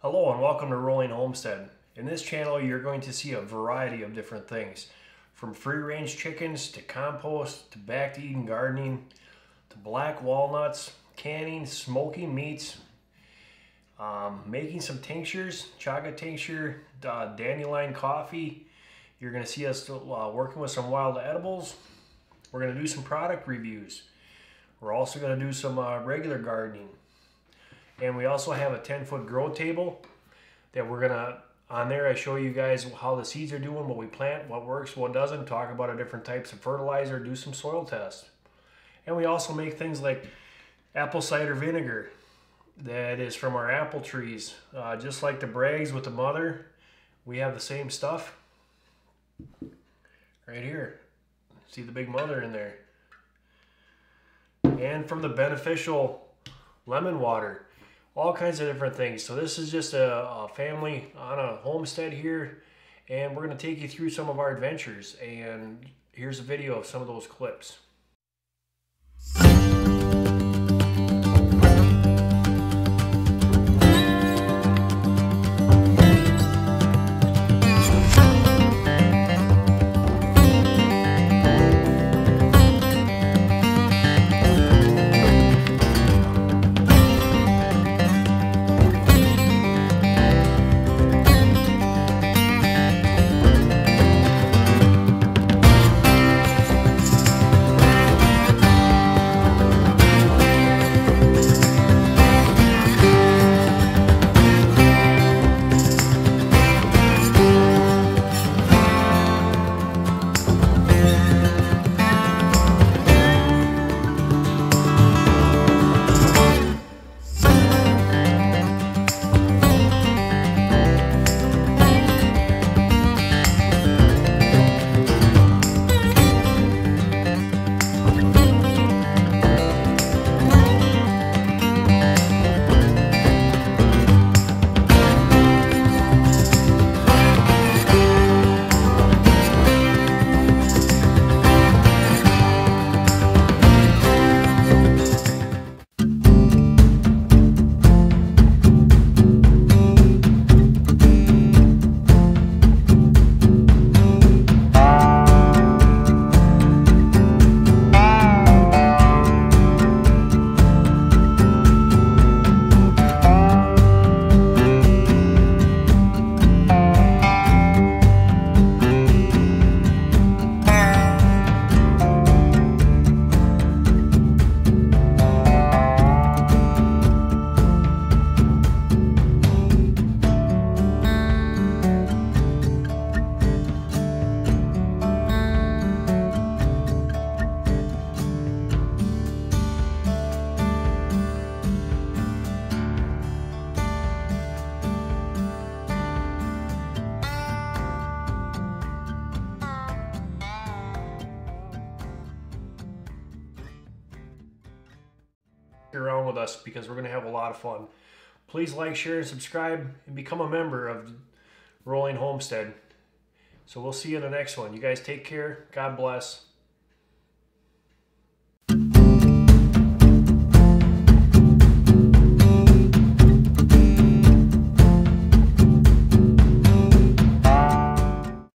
Hello and welcome to Rolling Homestead. In this channel you're going to see a variety of different things, from free-range chickens to compost to back-to-eating gardening to black walnuts, canning, smoking meats, making some tinctures, chaga tincture, dandelion coffee. You're going to see us working with some wild edibles. We're going to do some product reviews. We're also going to do some regular gardening. And we also have a 10-foot grow table that we're gonna, on there I show you guys how the seeds are doing, what we plant, what works, what doesn't, talk about our different types of fertilizer, do some soil tests. And we also make things like apple cider vinegar that is from our apple trees. Just like the Braggs with the mother, we have the same stuff right here. See the big mother in there. And from the beneficial lemon water. All kinds of different things. So this is just a family on a homestead here, and we're going to take you through some of our adventures, and here's a video of some of those clips. Around with us because we're going to have a lot of fun. Please like, share, and subscribe and become a member of Rolling Homestead. So we'll see you in the next one. You guys take care. God bless.